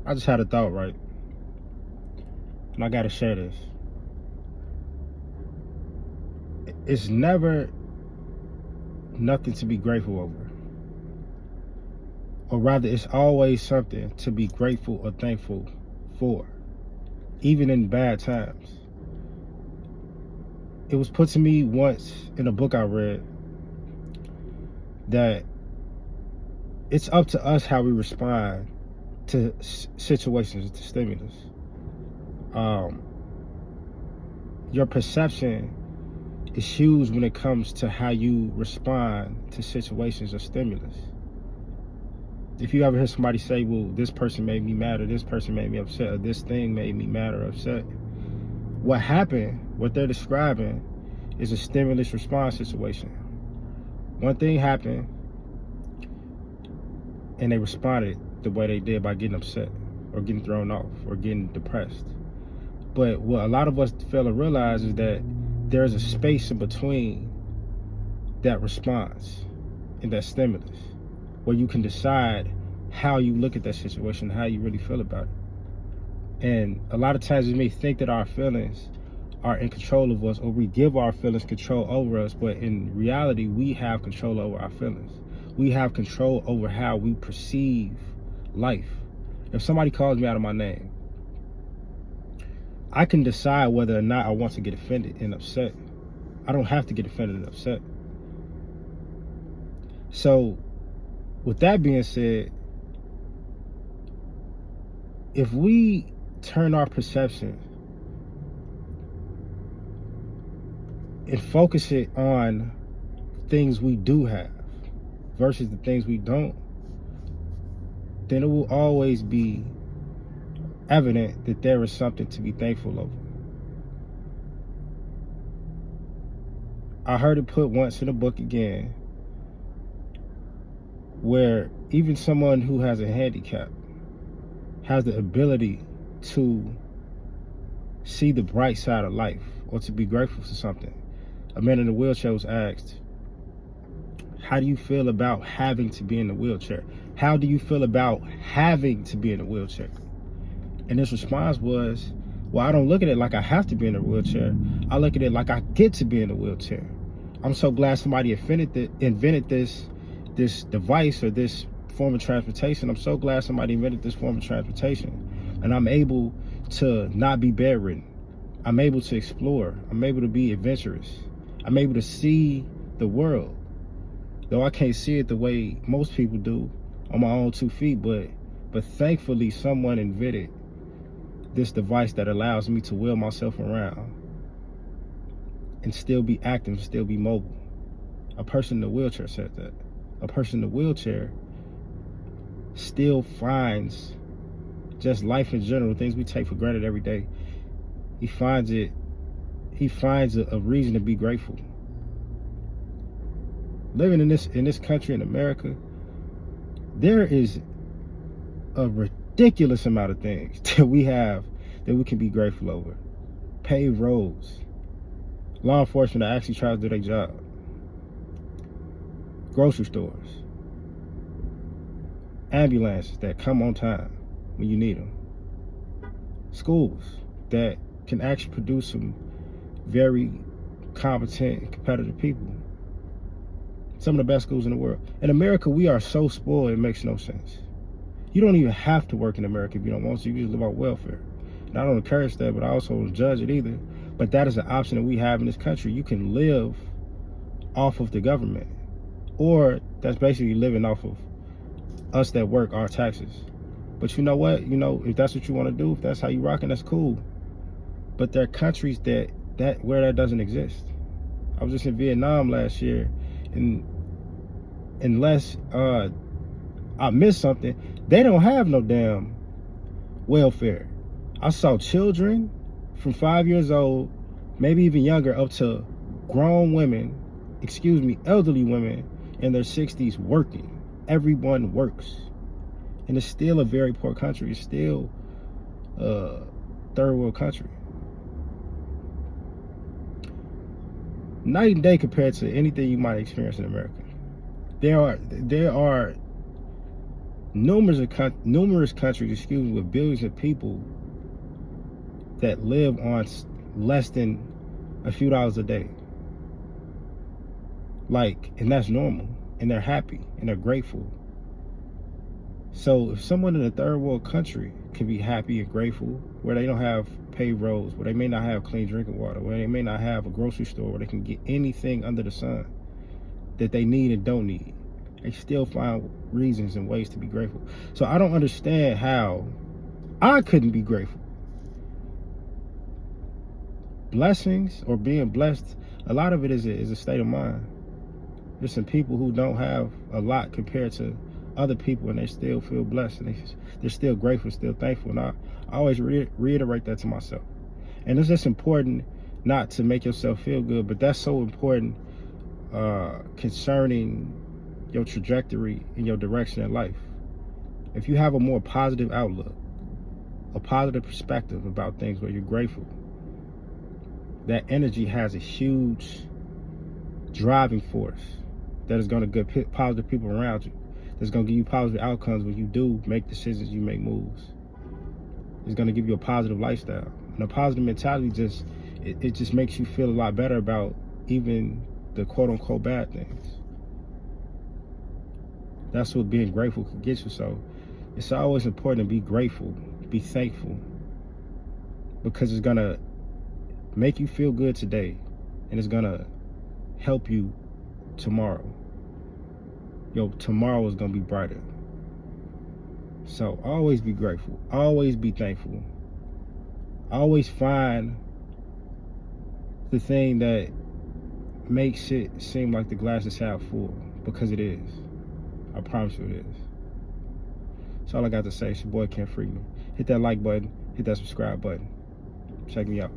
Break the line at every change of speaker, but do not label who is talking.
I just had a thought, right? And I gotta share this. It's never nothing to be grateful over. Or rather, it's always something to be grateful or thankful for, even in bad times. It was put to me once in a book I read that it's up to us how we respond to situations, to stimulus. Your perception is huge when it comes to how you respond to situations or stimulus. If you ever hear somebody say, well, this person made me mad, or this person made me upset, or this thing made me mad or upset, what happened, what they're describing, is a stimulus response situation. One thing happened, and they responded the way they did by getting upset, or getting thrown off, or getting depressed. But what a lot of us fail to realize is that there's a space in between that response and that stimulus, where you can decide how you look at that situation, how you really feel about it. And a lot of times we may think that our feelings are in control of us, or we give our feelings control over us, but in reality, we have control over our feelings. We have control over how we perceive life. If somebody calls me out of my name, I can decide whether or not I want to get offended and upset. I don't have to get offended and upset. So, with that being said, if we turn our perception and focus it on things we do have versus the things we don't, then it will always be evident that there is something to be thankful over. I heard it put once in a book again, where even someone who has a handicap has the ability to see the bright side of life, or to be grateful for something. A man in a wheelchair was asked, how do you feel about having to be in a wheelchair? How do you feel about having to be in a wheelchair? And his response was, well, I don't look at it like I have to be in a wheelchair. I look at it like I get to be in a wheelchair. I'm so glad somebody invented this device, or this form of transportation. I'm so glad somebody invented this form of transportation. And I'm able to not be bedridden. I'm able to explore. I'm able to be adventurous. I'm able to see the world. Though I can't see it the way most people do on my own 2 feet, but thankfully someone invented this device that allows me to wheel myself around and still be active, still be mobile. A person in a wheelchair said that. A person in a wheelchair still finds just life in general, things we take for granted every day. He finds a reason to be grateful. Living in this country, in America, there is a ridiculous amount of things that we have that we can be grateful over. Paved roads, law enforcement that actually tries to do their job, grocery stores, ambulances that come on time when you need them, schools that can actually produce some very competent and competitive people. Some of the best schools in the world. In America, we are so spoiled, it makes no sense. You don't even have to work in America if you don't want to. You just live off welfare. And I don't encourage that, but I also don't judge it either. But that is an option that we have in this country. You can live off of the government, or that's basically living off of us that work, our taxes. But you know what? If that's what you want to do, if that's how you rocking, that's cool. But there are countries where that doesn't exist. I was just in Vietnam last year, and unless I missed something, they don't have no damn welfare. I saw children from 5 years old, maybe even younger, up to grown women, elderly women in their 60s working. Everyone works. And it's still a very poor country. It's still a third world country. Night and day compared to anything you might experience in America. There are numerous countries, with billions of people that live on less than a few dollars a day. Like, and that's normal, and they're happy and they're grateful. So if someone in a third world country can be happy and grateful, where they don't have paved roads, where they may not have clean drinking water, where they may not have a grocery store, where they can get anything under the sun that they need and don't need, they still find reasons and ways to be grateful. So I don't understand how I couldn't be grateful. Blessings, or being blessed, a lot of it is a state of mind. There's some people who don't have a lot compared to other people, and they still feel blessed, and they're still grateful, still thankful. And I always reiterate that to myself. And it's just important not to make yourself feel good, but that's so important concerning your trajectory and your direction in life. If you have a more positive outlook, a positive perspective about things, where you're grateful, that energy has a huge driving force that is going to get positive people around you, that's going to give you positive outcomes when you do make decisions, you make moves. It's going to give you a positive lifestyle. And a positive mentality it just makes you feel a lot better about even the quote-unquote bad things. That's what being grateful can get you. So it's always important to be grateful, be thankful, because it's going to make you feel good today, and it's going to help you tomorrow. Tomorrow is going to be brighter. So always be grateful, always be thankful, always find the thing that makes it seem like the glass is half full, because it is. I promise you it is. That's all I got to say. It's your boy Ken Freeman. Hit that like button, hit that subscribe button. Check me out.